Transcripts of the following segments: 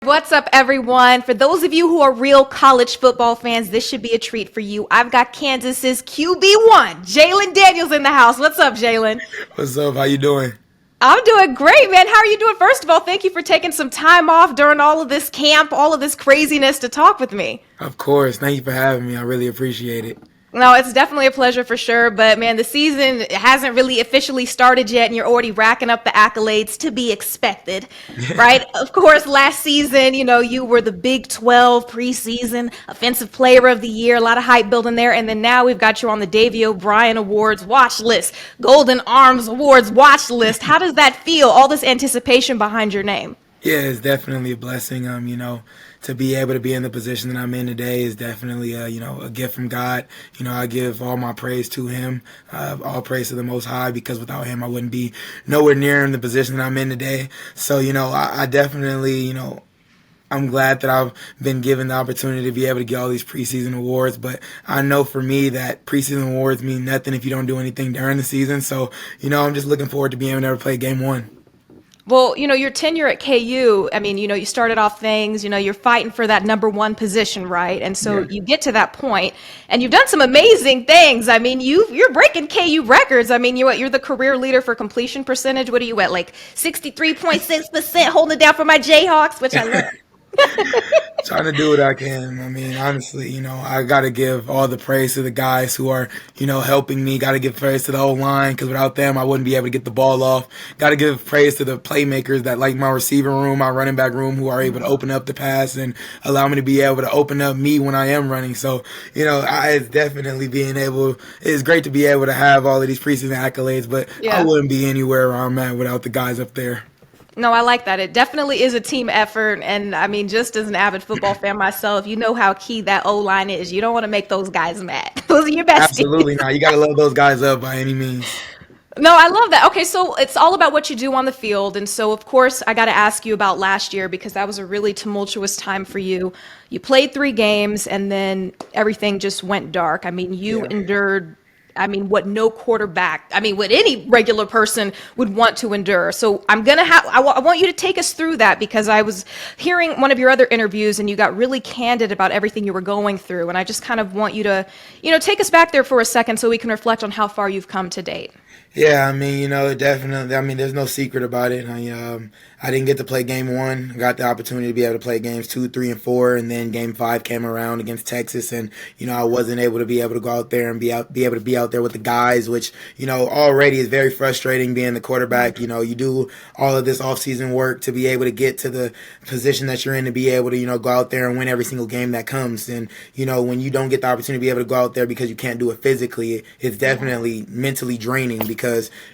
What's up, everyone? For those of you who are real college football fans, this should be a treat for you. I've got Kansas's QB1, Jalon Daniels, in the house. What's up, Jalon? What's up? How you doing? I'm doing great, man. How are you doing? First of all, thank you for taking some time off during all of this camp, all of this craziness to talk with me. Of course. Thank you for having me. I really appreciate it. No, it's definitely a pleasure for sure. But man, the season hasn't really officially started yet, and you're already racking up the accolades to be expected, right? Of course, last season, you were the Big 12 preseason Offensive Player of the Year, a lot of hype building there. And then now we've got you on the Davy O'Brien Awards watch list, Golden Arms Awards watch list. How does that feel? All this anticipation behind your name. Yeah, it's definitely a blessing. To be able to be in the position that I'm in today is definitely a gift from God. I give all my praise to Him, all praise to the Most High, because without Him, I wouldn't be nowhere near in the position that I'm in today. So, I definitely, I'm glad that I've been given the opportunity to be able to get all these preseason awards, but I know for me that preseason awards mean nothing if you don't do anything during the season. So, I'm just looking forward to being able to play game one. Well, your tenure at KU, I mean, you started off things, you're fighting for that number one position, right? And so you get to that point, and you've done some amazing things. I mean, you're breaking KU records. I mean, you're the career leader for completion percentage. What are you at, like 63.6%, holding it down for my Jayhawks, which I love. Trying to do what I can. I mean, honestly, I got to give all the praise to the guys who are, helping me. Got to give praise to the whole line, because without them, I wouldn't be able to get the ball off. Got to give praise to the playmakers that like my receiver room, my running back room, who are able to open up the pass and allow me to be able to open up me when I am running. So, it's definitely it's great to be able to have all of these preseason accolades, but I wouldn't be anywhere where I'm at without the guys up there. No, I like that. It definitely is a team effort. And I mean, just as an avid football fan myself, you know how key that O-line is. You don't want to make those guys mad. Those are your besties. Absolutely not. You got to love those guys up by any means. No, I love that. Okay, so it's all about what you do on the field. And so, of course, I got to ask you about last year, because that was a really tumultuous time for you. You played 3 games, and then everything just went dark. I mean, you endured what what any regular person would want to endure. So I want you to take us through that, because I was hearing one of your other interviews and you got really candid about everything you were going through. And I just kind of want you to, take us back there for a second so we can reflect on how far you've come to date. Yeah, I mean, definitely, there's no secret about it. I didn't get to play game 1. I got the opportunity to be able to play games 2, 3, and 4, and then game 5 came around against Texas, and, I wasn't able to go out there and be able to be out there with the guys, which, already is very frustrating being the quarterback. You do all of this off-season work to be able to get to the position that you're in, to be able to, go out there and win every single game that comes. And, when you don't get the opportunity to be able to go out there because you can't do it physically, it's definitely mentally draining, because,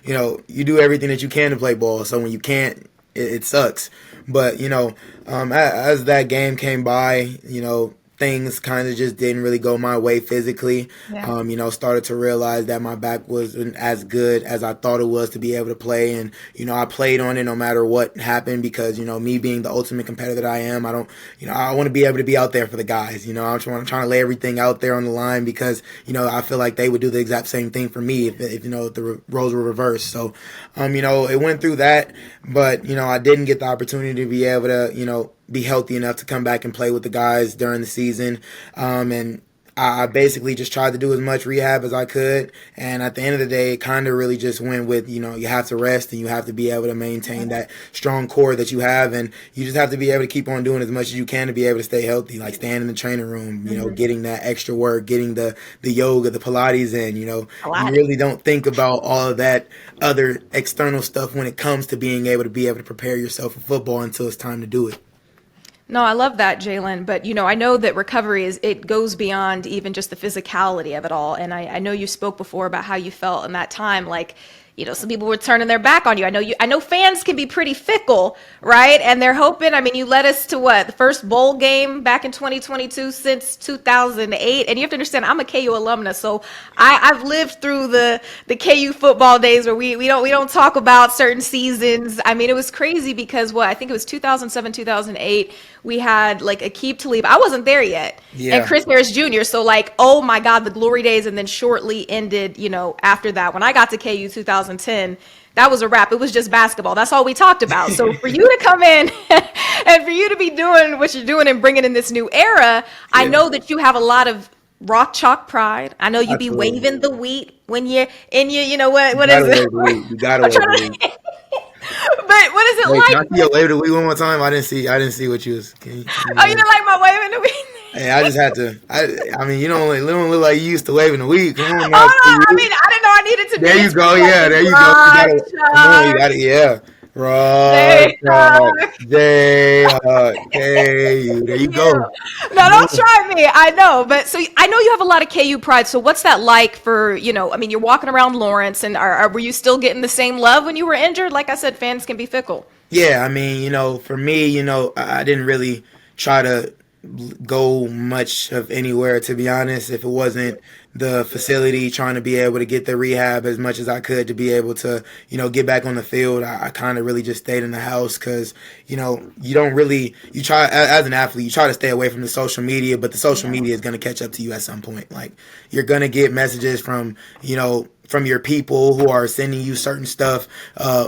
you do everything that you can to play ball. So when you can't, it sucks. But, as that game came by, things kind of just didn't really go my way physically. Started to realize that my back wasn't as good as I thought it was to be able to play. And, I played on it no matter what happened, because, me being the ultimate competitor that I am, I want to be able to be out there for the guys. I'm trying to lay everything out there on the line, because, I feel like they would do the exact same thing for me if the roles were reversed. So, it went through that, but, I didn't get the opportunity to be able to, be healthy enough to come back and play with the guys during the season. And I basically just tried to do as much rehab as I could. And at the end of the day, it kind of really just went with, you have to rest, and you have to be able to maintain that strong core that you have. And you just have to be able to keep on doing as much as you can to be able to stay healthy, like staying in the training room, getting that extra work, getting the yoga, the Pilates in, you really don't think about all of that other external stuff when it comes to being able to prepare yourself for football until it's time to do it. No, I love that, Jalon. But, I know that recovery it goes beyond even just the physicality of it all. And I know you spoke before about how you felt in that time, like, some people were turning their back on you. I know fans can be pretty fickle, right? And they're hoping, the led us to the first bowl game back in 2022 since 2008. And you have to understand, I'm a KU alumna, so I've lived through the KU football days where we don't talk about certain seasons. It was crazy, because I think it was 2007, 2008. We had like Aqib Talib. I wasn't there yet. And Chris Harris Jr. So oh my God, the glory days. And then shortly ended, after that, when I got to KU 2000. 2010, that was a wrap. It was just basketball. That's all we talked about. So for you to come in and for you to be doing what you're doing and bringing in this new era, I know that you have a lot of rock chalk pride. I know you be Absolutely. waving the wheat when you're in your, what Gotta is it? wave the week. You gotta I'm wave trying the week. to, but what is it Wait, can I like? see your wave the week one more time? I didn't see what you was. Can Oh, you you didn't like my waving the wheat? Hey, I just had to. I mean, you don't look like you used to waving the week. Come on Oh, now. no, I mean, I didn't know I needed to There be you into go. like Yeah, this there you go. You rock gotta come on. You chalk. gotta yeah. Rock, They rock, J, K. There you Yeah. go. No, Come don't on. try me. I know. But so I know you have a lot of KU pride. So what's that like for, I mean, you're walking around Lawrence and were you still getting the same love when you were injured? Like I said, fans can be fickle. Yeah, I mean, for me, I didn't really try to go much of anywhere, to be honest. If it wasn't the facility, trying to be able to get the rehab as much as I could to be able to, get back on the field, I kind of really just stayed in the house because, you don't really, you try, as an athlete, you try to stay away from the social media, but the social Yeah. media is going to catch up to you at some point. Like, you're going to get messages from your people who are sending you certain stuff,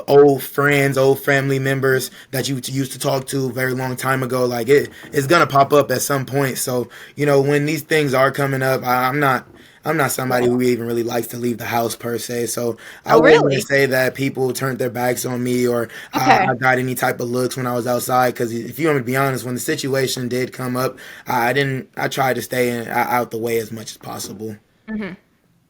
old friends, old family members that you used to talk to a very long time ago. Like it's gonna pop up at some point. So when these things are coming up, I'm not somebody who even really likes to leave the house per se. So I Oh, wouldn't really? say that people turned their backs on me or Okay. I got any type of looks when I was outside. Because if you want me to be honest, when the situation did come up, I didn't. I tried to stay out the way as much as possible.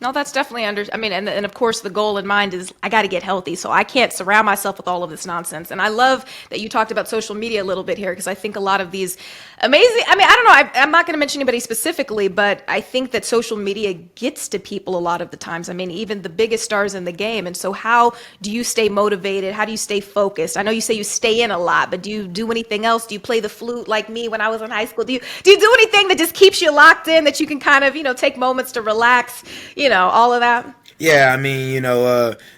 No, that's definitely I mean, and of course, the goal in mind is I got to get healthy. So I can't surround myself with all of this nonsense. And I love that you talked about social media a little bit here because I think a lot of these amazing, I mean, I don't know, I'm not going to mention anybody specifically, but I think that social media gets to people a lot of the times. I mean, even the biggest stars in the game. And so, how do you stay motivated? How do you stay focused? I know you say you stay in a lot, but do you do anything else? Do you play the flute like me when I was in high school? Do you do anything that just keeps you locked in that you can kind of, take moments to relax? All of that. Yeah, I mean,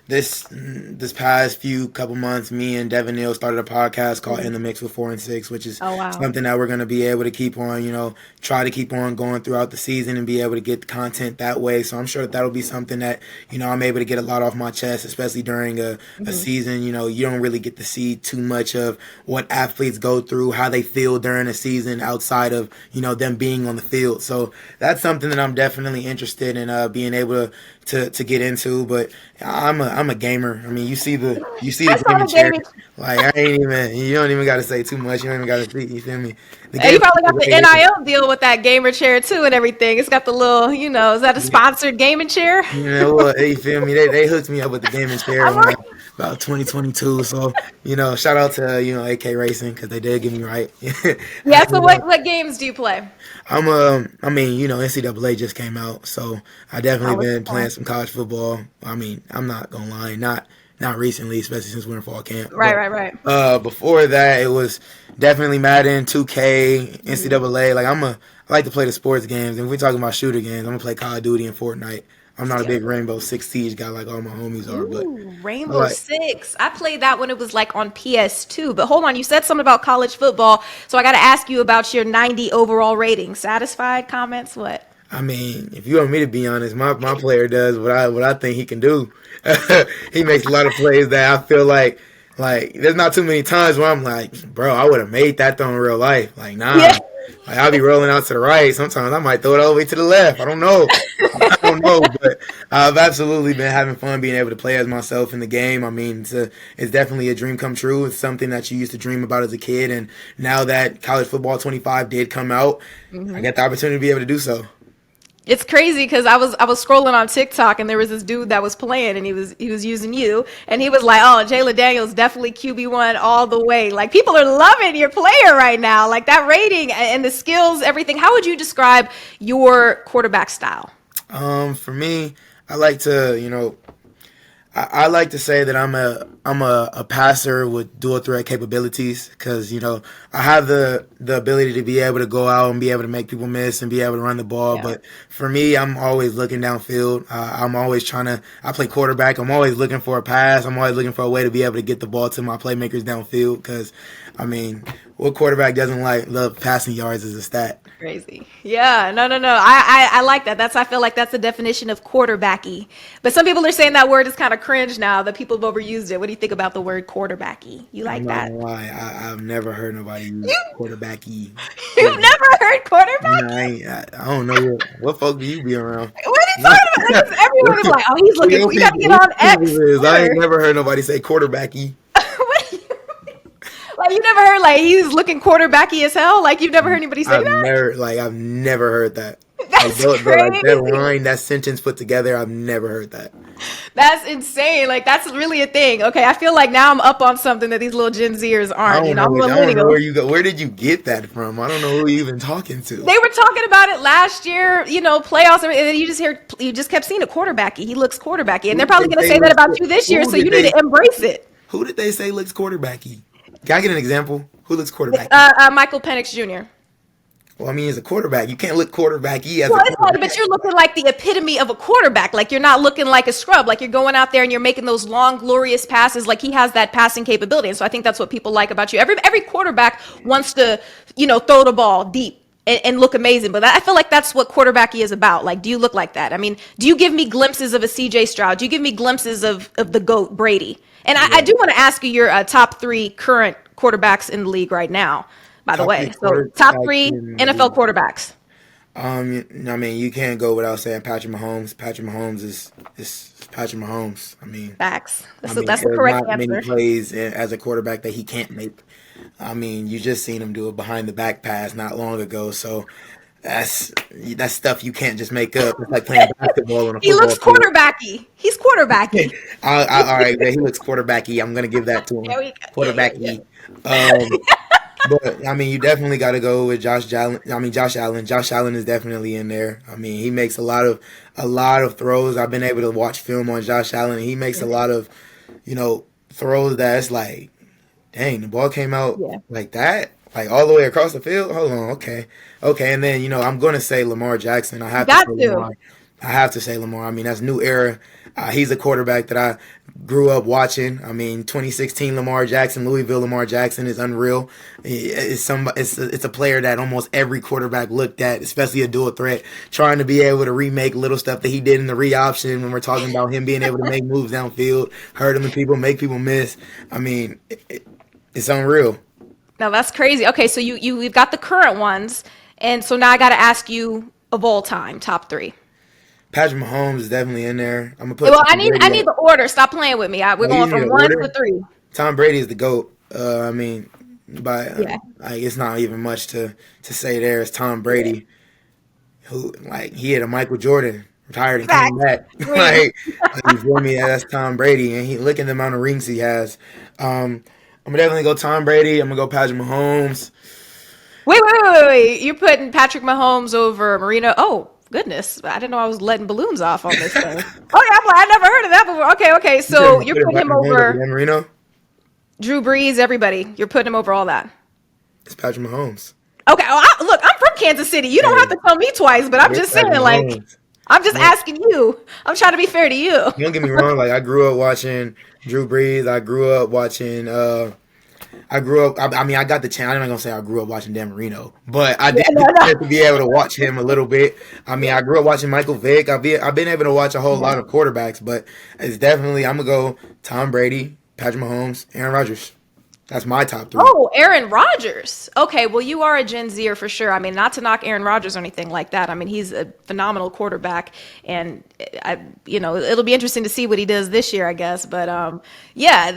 this past few couple months, me and Devin Neal started a podcast called In the Mix with 4 and 6, which is Oh, wow. something that we're going to be able to keep on, try to keep on going throughout the season and be able to get the content that way. So I'm sure that'll be something that, I'm able to get a lot off my chest, especially during a season. You don't really get to see too much of what athletes go through, how they feel during a season outside of, them being on the field. So that's something that I'm definitely interested in being able to get into. But I'm a gamer. I mean, you see I the saw gaming the chair. gaming. Like I ain't even. You don't even got to say too much. You don't even got to see. You feel me? The And you gaming probably chair got the right here. NIL deal with that gamer chair too and everything. It's got the little, is that a sponsored gaming chair? What, you feel me? They hooked me up with the gaming chair I'm when like, about 2022. So shout out to AK Racing because they did get me right. yeah. So what games do you play? I mean, NCAA just came out, so I definitely Oh, what's been that? playing some college football. I mean, I'm not gonna lie, not recently, especially since winter fall camp. Right, But right, right. before that, it was definitely Madden, 2K, NCAA. Like I like to play the sports games, and if we're talking about shooter games, I'm gonna play Call of Duty and Fortnite. I'm not a big Rainbow Six Siege guy like all my homies are, but Ooh, I Rainbow like. Six. I played that when it was like on PS2. But hold on, you said something about college football, so I got to ask you about your 90 overall rating. Satisfied? Comments? What? I mean, if you want me to be honest, my player does what I think he can do. He makes a lot of plays that I feel like there's not too many times where I'm like, bro, I would have made that throw in real life. Like, nah. Yeah. Like I'll be rolling out to the right. Sometimes I might throw it all the way to the left. I don't know. I don't know, but I've absolutely been having fun being able to play as myself in the game. I mean, it's definitely a dream come true. It's something that you used to dream about as a kid, and now that college football 25 did come out, I got the opportunity to be able to do so. It's crazy because I was scrolling on TikTok and there was this dude that was playing and he was using you and he was like, "Oh, Jalon Daniels definitely QB1 all the way." Like people are loving your player right now. Like that rating and the skills, everything. How would you describe your quarterback style? For me, I like to, I like to say that I'm a passer with dual threat capabilities because I have the ability to be able to go out and be able to make people miss and be able to run the ball. Yeah. But for me, I'm always looking downfield. I'm always I play quarterback. I'm always looking for a pass. I'm always looking for a way to be able to get the ball to my playmakers downfield because I mean What quarterback doesn't love passing yards as a stat? Crazy. Yeah, no. I like that. I feel like that's the definition of quarterbacky. But some people are saying that word is kind of cringe now that people have overused it. What do you think about the word quarterbacky? You I'm like not that? gonna lie. I've never heard nobody use You, quarterbacky. you've Quarterback. never heard quarterbacky? I don't know what folk do you be around. What are you talking about? Like, 'cause everyone is like, oh, he's Who looking. your You got to people? get Who on your people X, is? I ain't Twitter. never heard nobody say quarterbacky. What do you like? You never heard like he's looking quarterbacky as hell? Like you've never heard anybody say that? I've never heard that. Like That's like that crazy. line, that sentence put together, I've never heard that. That's insane. Like that's really a thing. Okay, I feel like now I'm up on something that these little Gen Zers aren't. You know, I'm a I don't know where millennial. you go. Where did you get that from? I don't know who you even talking to. They were talking about it last year, playoffs, and then you just kept seeing a quarterbacky. He looks quarterbacky, and Who they're did probably they going to say say that looks? about you this year. Who So you did need they? to embrace it. Who did they say looks quarterbacky? Can I get an example? Who looks quarterbacky? Michael Penix Jr. Well, I mean, as a quarterback, you can't look quarterbacky as a Well, it's like, but quarterback. you're looking like the epitome of a quarterback. Like you're not looking like a scrub. Like you're going out there and you're making those long, glorious passes. Like he has that passing capability, and so I think that's what people like about you. Every quarterback wants to, throw the ball deep and look amazing. But I feel like that's what quarterbacky is about. Like, do you look like that? I mean, do you give me glimpses of a CJ Stroud? Do you give me glimpses of the GOAT Brady? And I Yeah. do want to ask you your top three current quarterbacks in the league right now. By the Top three way, so top quarterbacks three in the NFL league. quarterbacks. I mean, you can't go without saying Patrick Mahomes. Patrick Mahomes is Patrick Mahomes. Facts. I That's, mean, that's the there's correct not many answer. plays as a quarterback that he can't make. I mean, you just seen him do a behind the back pass not long ago. So that's stuff you can't just make up. It's like playing basketball on a He looks football field. quarterbacky. He's quarterbacky. All right, man, he looks quarterbacky. I'm gonna give that to There him. we go. Yeah. Quarterbacky. Um, but I mean, you definitely got to go with Josh Allen. I mean, Josh Allen. Josh Allen is definitely in there. I mean, he makes a lot of throws. I've been able to watch film on Josh Allen, and he makes a lot of throws that's like, dang, the ball came out Yeah. like that, like all the way across the field. Hold on, okay, and then I'm gonna say Lamar Jackson. I You have to say got to. Lamar. I have to say Lamar. I mean, that's new era. He's a quarterback that I grew up watching. I mean, 2016 Lamar Jackson, Louisville Lamar Jackson is unreal. It's a player that almost every quarterback looked at, especially a dual threat, trying to be able to remake little stuff that he did in the re option when we're talking about him being able to make moves downfield, hurdling people, make people miss. I mean, it's unreal. Now that's crazy. Okay, so we've got the current ones, and so now I got to ask you of all time, top three. Patrick Mahomes is definitely in there. I'm gonna put Well, Tom I Brady need up. the order. Stop playing with me. We're Oh, you going need from an one to order? three. Tom Brady is the GOAT. I mean, by Yeah. like it's not even much to say there. It's Tom Yeah. Brady, who like he had a Michael Jordan, retired and came Facts. back. Green. You feel me? Yeah, that's Tom Brady, and he look at the amount of rings he has. I'm gonna definitely go Tom Brady. I'm gonna go Patrick Mahomes. Wait. You're putting Patrick Mahomes over Marino. Oh, goodness. I didn't know I was letting balloons off on this thing. Oh, yeah. I'm like, I never heard of that before. Okay. You said I'm So gonna you're put putting him Patrick Mahomes over over Dan Marino. Drew Brees, everybody. You're putting him over all that. It's Patrick Mahomes. Okay. Look, I'm from Kansas City. You don't have Hey, to tell me twice, but I'm it's just saying, Patrick like, Mahomes. I'm just asking you. I'm trying to be fair to you. Don't get me wrong. Like I grew up watching Drew Brees. I grew up watching. I grew up. I mean, I got the chance. I'm not gonna say I grew up watching Dan Marino, but I Yeah, did no, get the no. chance to be able to watch him a little bit. I mean, I grew up watching Michael Vick. I've been able to watch a whole Yeah. lot of quarterbacks, but it's definitely I'm gonna go Tom Brady, Patrick Mahomes, Aaron Rodgers. That's my top three. Oh, Aaron Rodgers. Okay, well, you are a Gen Zer for sure. I mean, not to knock Aaron Rodgers or anything like that. I mean, he's a phenomenal quarterback, and it'll be interesting to see what he does this year, I guess. But yeah,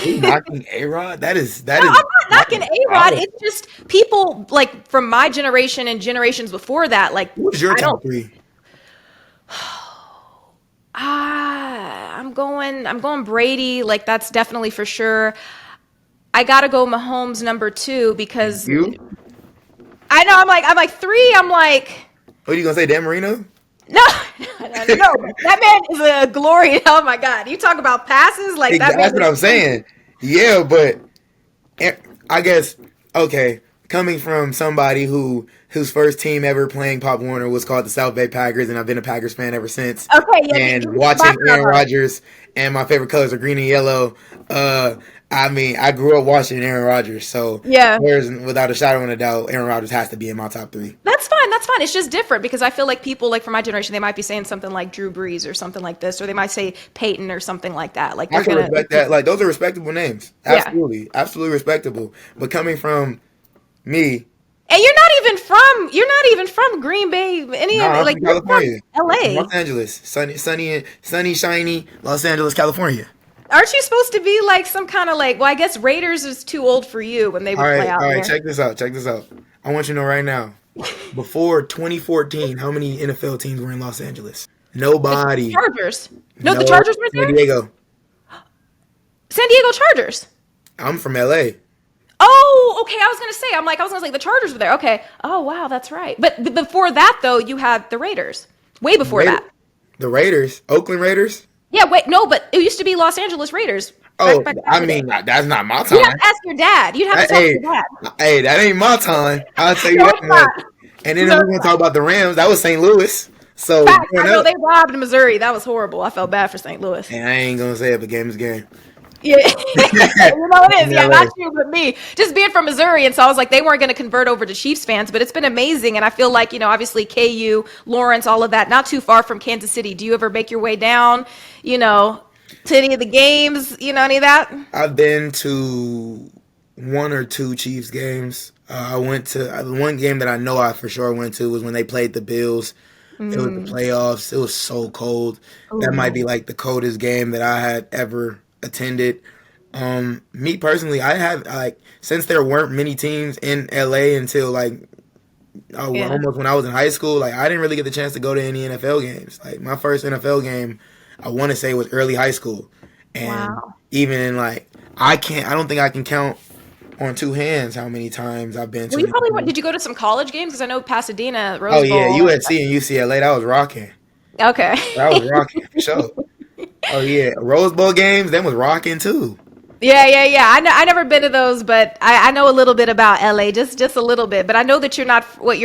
You knocking A Rod? no, That I'm is not that knocking is A Rod. solid. It's just people like from my generation and generations before that. Like, What's your I top don't. three? I'm going Brady. Like, that's definitely for sure. I gotta go Mahomes number two because You? I know I'm like three. I'm like. What are you gonna say, Dan Marino? No, no. That man is a glory. Oh my God. You talk about passes, like that man That's what is I'm saying. Yeah, but I guess okay, coming from somebody whose first team ever playing Pop Warner was called the South Bay Packers, and I've been a Packers fan ever since. okay. Yeah, And give me some watching background Aaron on it. Rodgers, and my favorite colors are green and yellow. I mean, I grew up watching Aaron Rodgers, so Yeah. there's without a shadow of a doubt, Aaron Rodgers has to be in my top three. That's fine. That's fine. It's just different because I feel like people like from my generation, they might be saying something like Drew Brees or something like this, or they might say Peyton or something like that. Like I they're can gonna, respect that. Like those are respectable names. yeah. Absolutely, absolutely respectable. But coming from me, And you're not even from Green Bay. Any of nah, it, I'm like from you're from California. I'm from L.A. Los Angeles, sunny, shiny Los Angeles, California. Aren't you supposed to be like some kind of like? Well, I guess Raiders is too old for you when they would play out All right. there. Check this out. Check this out. I want you to know right now. Before 2014, how many NFL teams were in Los Angeles? The Nobody. Chargers. No, the No, Chargers were San there. Diego. San Diego Chargers. I'm from LA. Oh, okay. I was gonna say the Chargers were there. Okay. Oh, wow, that's right. But before that, though, you had the Raiders. Way before Raider, that. the Raiders, Oakland Raiders. Yeah. Wait. No, but it used to be Los Angeles Raiders. Oh, Back I in the day. mean, that's not my You'd have time. to ask your dad. You'd have to talk to Hey, your dad. hey, that ain't my time. I'll tell you No, that it's much. not. And then if No, we're it's gonna not. talk about the Rams, that was St. Louis. So Facts. I growing know up, they robbed Missouri. That was horrible. I felt bad for St. Louis. and I ain't gonna say it, but game is game. Yeah, you know it is. In Yeah, LA. not you, but me. Just being from Missouri, and so I was like, they weren't going to convert over to Chiefs fans, but it's been amazing, and I feel like obviously KU, Lawrence, all of that, not too far from Kansas City. Do you ever make your way down, to any of the games, any of that? I've been to one or two Chiefs games. I went to the one game that I know I for sure went to was when they played the Bills. It was the playoffs. It was so cold. That might be Ooh, like the coldest game that I had ever attended. Me personally, I have like since there weren't many teams in LA until like yeah. almost when I was in high school. Like I didn't really get the chance to go to any NFL games. Like my first NFL game, I want to say was early high school, and Wow. even in like I don't think I can count on two hands how many times I've been Well, to you an probably NFL. did you go to some college games? Because I know Pasadena, Oh Rose yeah, Bowl. USC and UCLA. That was rocking. Okay. That was rocking for sure. Oh yeah, Rose Bowl games. Them was rocking too. Yeah, yeah, yeah. I never been to those, but I know a little bit about LA, just a little bit. But I know that you're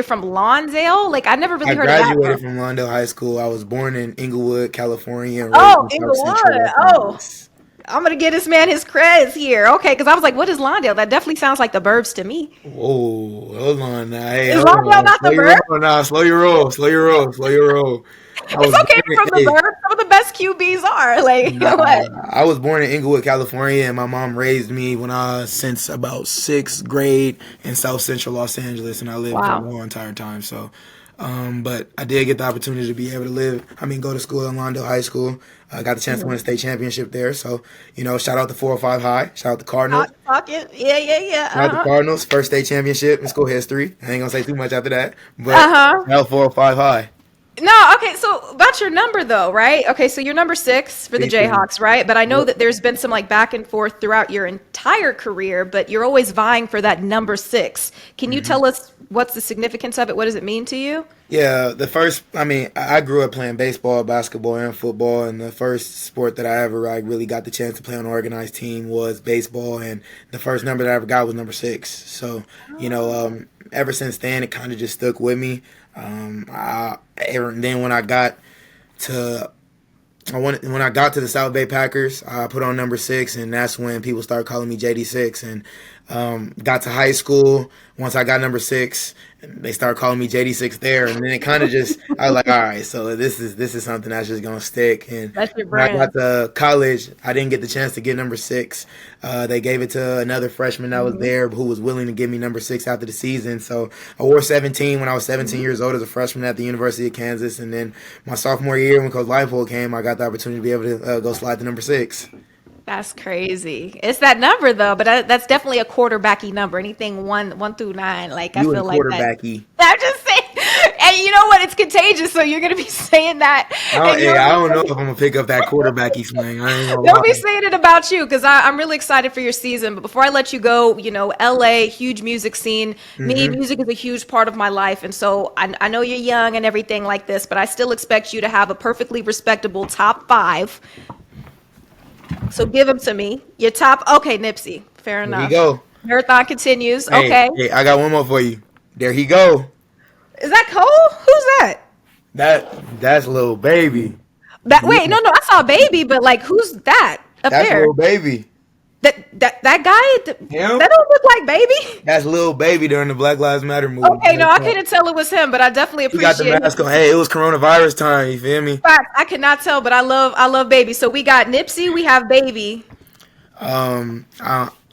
from Lawndale. Like I never really I heard of that. graduated from Lawndale High School. I was born in Inglewood, California, and raised Oh, in South Central Inglewood. Los Oh, Angeles. I'm gonna get this man his creds here. Okay, because I was like, what is Lawndale? That definitely sounds like the burbs to me. Whoa, hold on now. Hey, Is hold Lawndale on. not the Slow your burbs? roll now. Slow your roll. Slow your roll. Slow your roll. I It's was okay if born you're from in, the hey, burbs. Some of the best QBs are like nah, what? I was born in Inglewood, California, and my mom raised me when I was since about sixth grade in South Central Los Angeles, and I lived there the Wow. whole entire time. So, but I did get the opportunity to be able to go to school in Lawndale High School. I got the chance to win a state championship there. So, shout out to 405 High. Shout out to Cardinals. Talk it. Yeah, yeah, yeah. Shout out to Uh-huh. Cardinals. First state championship in school history. I ain't gonna say too much after that, but Uh-huh. shout out 405 High. No, okay, so about your number though, right? Okay, so you're number 6 for the C3. Jayhawks, right? But I know Yep. that there's been some like back and forth throughout your entire career, but you're always vying for that number 6. Can you tell us what's the significance of it? What does it mean to you? Yeah, I grew up playing baseball, basketball, and football, and the first sport that I really got the chance to play on an organized team was baseball, and the first number that I ever got was number 6. So, ever since then, it kind of just stuck with me. Then when I got to when I got to the South Bay Packers, I put on number 6, and that's when people started calling me JD6. And got to high school. Once I got number 6, they started calling me JD6 there, and then it kind of just I was like, all right, so this is something that's just gonna stick. And That's your when I got brand. to college, I didn't get the chance to get number 6. They gave it to another freshman that was there who was willing to give me number 6 after the season. So I wore 17 when I was 17 years old as a freshman at the University of Kansas, and then my sophomore year when Coach Leipold came, I got the opportunity to be able to go slide to number 6. That's crazy. It's that number though, but that's definitely a quarterbacky number. Anything one through 9, like I You feel and like that. quarterbacky. I'm just saying, and you know what? It's contagious, so you're gonna be saying that, and you're I don't know if I'm gonna pick up that quarterbacky slang. I ain't gonna they'll be lie. saying it about you because I'm really excited for your season. But before I let you go, LA, huge music scene. Me, Hmm. music is a huge part of my life. And so I know you're young and everything like this, but I still expect you to have a perfectly respectable top 5. So give them to me. Your top, okay, Nipsey. Fair There you enough. go. Marathon continues. Hey, Okay. hey, I got one more for you. There he go. Is that Cole? Who's that? That's little baby. Wait, no, I saw a baby, but like, who's that up That's there? little baby. That guy, Him? that don't look like Baby. That's Lil Baby during the Black Lives Matter movement. Okay, no, I couldn't tell it was him, but I definitely He got the appreciate mask his on. Hey, it was coronavirus time. You feel me? fact. I cannot tell, but I love Baby. So we got Nipsey, we have Baby,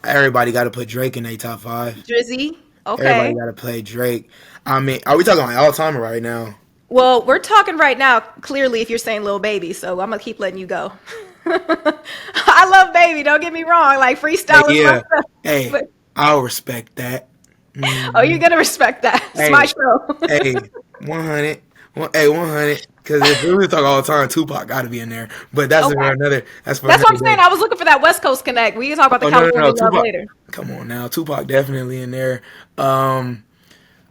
Everybody got to put Drake in their top five. Drizzy. Everybody Okay. got to play Drake. I mean, are we talking like all time right now? Well, we're talking right now, clearly, if you're saying Lil Baby, so I'm gonna keep letting you go. I love Baby, don't get me wrong, like Hey, freestyle is my yeah. stuff. Hey, But I'll respect that. oh, you're gonna respect that. It's Hey, my show. hey, 100. Hey, 100. Because if we talk all the time, Tupac got to be in there. But that's for Okay. another. That's for That's what I'm another saying. day. I was looking for that West Coast connect. We can talk about the Oh no, no, California no, love Tupac. later. Come on now, Tupac definitely in there. Um,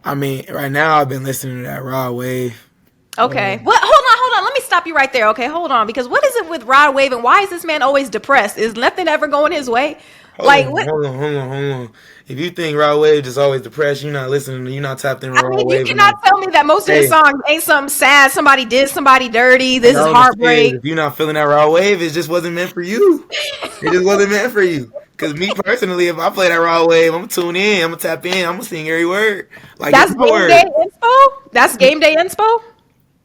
I mean, right now I've been listening to that Raw Wave. Okay. What? Hold on. Let me stop you right there. Okay, hold on. Because what is it with Rod Wave and why is this man always depressed? Is nothing ever going his way? Hold Like on, what? hold on. If you think Raw Wave is always depressed, you're not listening. You're not tapped in I Raw mean, you Wave enough. cannot tell me that most of his Hey, songs ain't something sad. Somebody did somebody dirty. This is all I'm gonna say is, heartbreak. if you're not feeling that Raw Wave, it just wasn't meant for you. It just wasn't meant for you. Cause me personally, if I play that Raw Wave, I'm gonna tune in. I'm gonna tap in. I'm gonna sing every word. Like it's That's my game day word. inspo. That's game day inspo.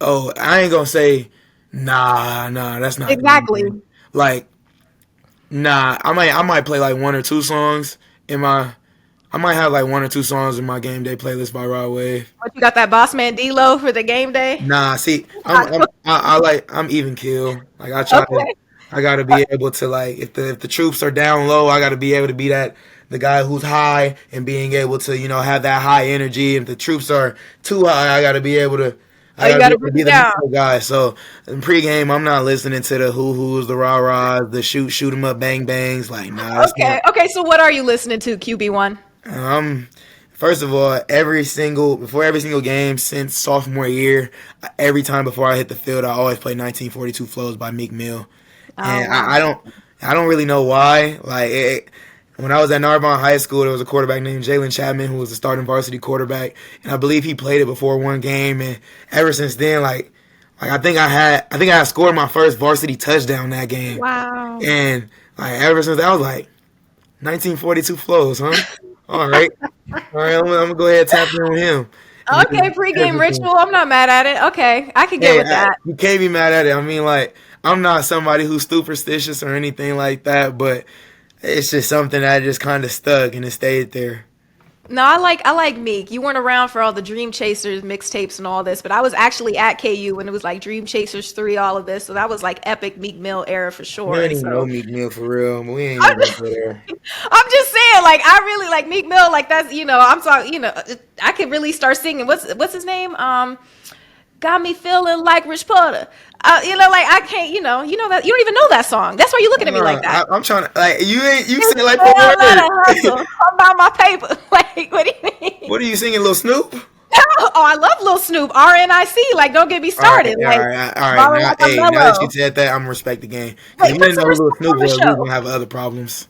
Oh, I ain't gonna say nah, that's not game Exactly. day. Like, nah, I might play like one or two songs in my I might have like one or two songs in my game day playlist by Rod Wave. But you got that boss man D-Lo for the game day. Nah, see, I'm even kill. Like Okay. I gotta be able to like if the troops are down low, I gotta be able to be the guy who's high and being able to have that high energy. If the troops are too high, Oh, I you gotta be got to able to bring be it the down. middle guy. So in pregame, I'm not listening to the who's, the rah rahs, the shoot 'em up, bang bangs. Like nah, that's not. Okay. Okay. So what are you listening to, QB1? Um, First of all, before every single game since sophomore year, every time before I hit the field, I always play 1942 Flows by Meek Mill, Oh and wow. I don't really know why. When I was at Narbonne High School, there was a quarterback named Jalon Chapman who was the starting varsity quarterback, and I believe he played it before one game, and ever since then, I think I had scored my first varsity touchdown that game, Wow. and like ever since that, I was like 1942 Flows, huh? All right. All right, I'm gonna go ahead and tap in on him. And Okay. then Pregame everything. ritual. I'm not mad at it. Okay. I could get Hey, with that. you can't be mad at it. I mean, like, I'm not somebody who's superstitious or anything like that, but it's just something that just kind of stuck and it stayed there. No, I like Meek. You weren't around for all the Dream Chasers mixtapes and all this, but I was actually at KU when it was like Dream Chasers 3, all of this. So that was like epic Meek Mill era for You sure. don't And even know so Meek Mill for real, but we ain't I'm even gonna just, go there. I'm just saying, like I really like Meek Mill. Like that's I'm talking. I could really start singing. What's his name? Got me feeling like Rich Porter. Like I can't. That you don't even know that song. That's why you looking at me like that. I'm trying to like you You sing like say the a lot of word. hustle. I'm about my paper. Like what do you mean? What are you singing, Lil Snoop? Oh, I love Lil Snoop. RNIC. Like, don't get me All right, started. all Like, right, all right. ballin' Now, like a hey, now that you mellow. said that, I'm gonna respect the game. Because if Wait, you put didn't some know who Lil respect Snoop on the was, we was show. gonna have other problems.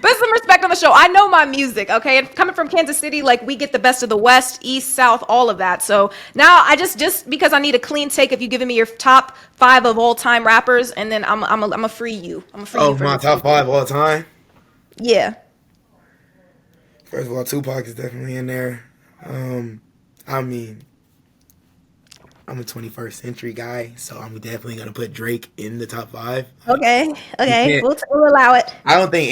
Put some respect on the show. I know my music, okay? And coming from Kansas City, like we get the best of the West, East, South, all of that. So now I just because I need a clean take of you giving me your top 5 of all time rappers, and then I'm a free you. I'm a free you Oh, from my this top weekend. five all time. Yeah. First of all, Tupac is definitely in there. I mean, I'm a 21st century guy, so I'm definitely gonna put Drake in the top five. Okay. You Okay. can't. We'll allow it. I don't think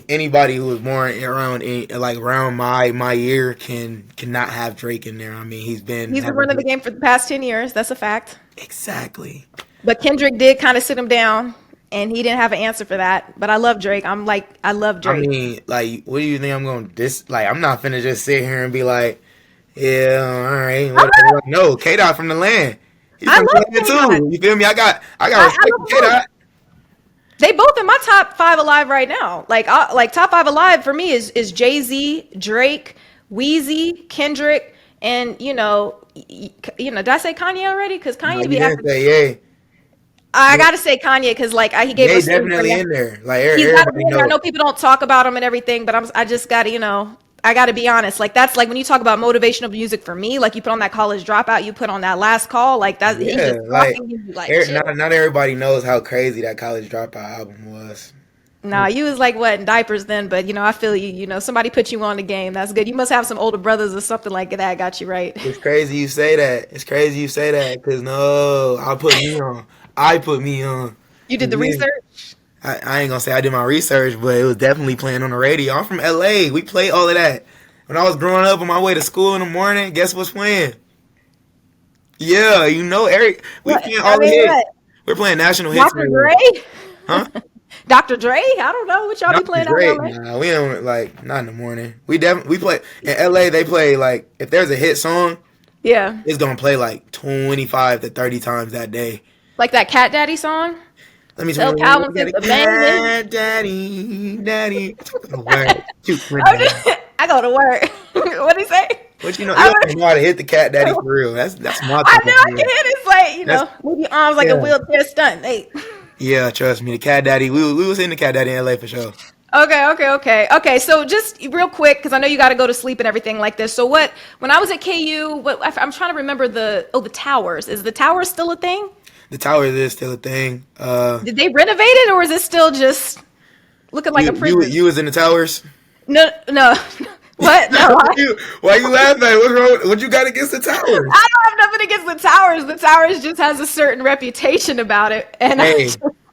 anybody who was born around around my year cannot have Drake in there. I mean, he's been He's been having running the game for the past 10 years. That's a fact. exactly. But Kendrick did kind of sit him down, and he didn't have an answer for that. But I love Drake. I love I Drake. mean, like, what do you think I'm going to dis? Like, I'm not finna just sit here and be like, yeah, all right, I whatever. love, Like, no, K Dot from the land. He's I from the love land K-Dot. too. You feel me? I got I respect love for them K both. Dot. They both in my top 5 alive right now. Like top 5 alive for me is Jay Z, Drake, Wheezy, Kendrick, and did I say Kanye already? Because No, Kanye you be didn't after. say yay. I gotta say Kanye because like he gave Yay us things. definitely in there. Like He's got to be everybody in there. I know. know people don't talk about him and everything, but I just got to, I got to be honest. Like that's like when you talk about motivational music for me, like you put on that college dropout, you put on that last call, like that he's Yeah, just like talking, you like chill. not everybody knows how crazy that college dropout album was. Nah, you was like what in diapers then, but I feel you. Somebody put you on the game. That's good. You must have some older brothers or something like that got you right. It's crazy you say that. It's crazy you say that because no, I put me on. I put me on. You did the Yeah. research? I ain't gonna say I did my research, but it was definitely playing on the radio. I'm from LA. We play all of that. When I was growing up on my way to school in the morning, guess what's playing? Yeah, Eric. We What? playing I all the mean, hits. what? We're playing national hits Dr. right Dre? now. Huh? Dr. Dre? I don't know what y'all be Dr. playing out in Dre? LA. Nah, we don't not in the morning. We play in LA. They play like if there's a hit song, Yeah. it's gonna play like 25 to 30 times that day. Like that Cat Daddy song? Let me Tell tell Calvin you, got Smith a to bang his. cat, daddy. Oh, word. Shoot, I'm just, I go to work. What'd he say? but you I, don't even know how to hit the cat daddy for real. That's my I type know of I can thing. hit it. It's like, That's move your arms like a yeah. wheelchair stunt. Hey. Yeah, trust me. The cat daddy. We was in the cat daddy in LA for sure. Okay. So just real quick, because I know you got to go to sleep and everything like this. So when I was at KU, I'm trying to remember the towers. Is the towers still a thing? The tower is still a thing. Did they renovate it or is it still just looking like a prison? You was in the towers. No, no. What? No. Why you laughing? What's wrong? What you got against the towers? I don't have nothing against the towers. The towers just has a certain reputation about it, and Hey,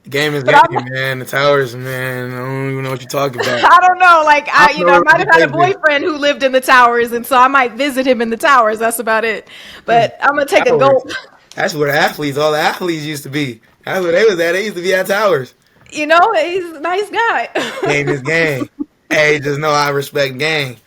game is but game, I'm, man. The towers, man. I don't even know what you're talking about. I don't know. Like I I, don't know I what might have had a reputation. boyfriend who lived in the towers, and so I might visit him in the towers. That's about it. But I'm gonna take a Towers. gulp. That's where all the athletes used to be. That's where they was at. They used to be at towers. He's a nice guy. Game is game. Hey, just know I respect game.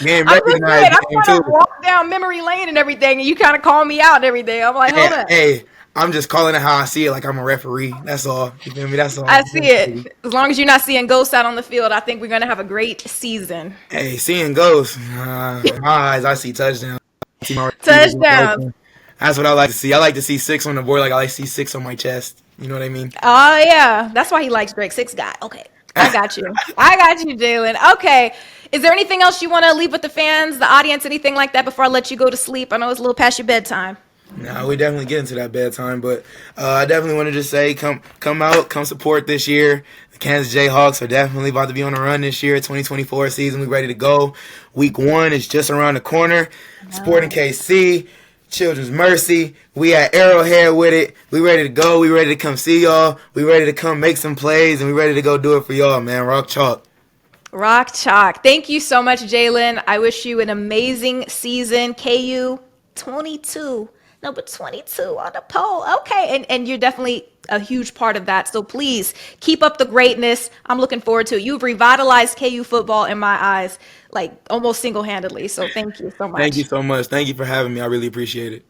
Game I'm just saying, recognized I'm game trying too. to walk down memory lane and everything, and you kind of call me out and everything. I'm like, hold Hey, up. hey, I'm just calling it how I see it, like I'm a referee. That's all. You feel me? That's all. I see it. As long as you're not seeing ghosts out on the field, I think we're gonna have a great season. Hey, seeing ghosts. In my eyes, I see touchdowns. I see my receivers Touchdowns. open. That's what I like to see. I like to see 6 on the board, like I like to see 6 on my chest. You know what I mean? Oh yeah, that's why he likes Drake. 6 guy. Okay, I got you. I got you, Jalon. Okay, is there anything else you want to leave with the fans, the audience, anything like that before I let you go to sleep? I know it's a little past your bedtime. No, we definitely get into that bedtime, but I definitely want to just say, come out, come support this year. The Kansas Jayhawks are definitely about to be on a run this year. 2024 season, we ready to go. Week 1 is just around the corner. Sporting KC, Children's Mercy. We at Arrowhead with it. We ready to go. We ready to come see y'all. We ready to come make some plays, and we ready to go do it for y'all, man. Rock chalk. Rock chalk. Thank you so much, Jalon. I wish you an amazing season. KU 22. Number 22 on the poll. Okay. And you're definitely a huge part of that. So please keep up the greatness. I'm looking forward to it. You've revitalized KU football in my eyes, like almost single-handedly. So thank you so much. Thank you so much. Thank you for having me. I really appreciate it.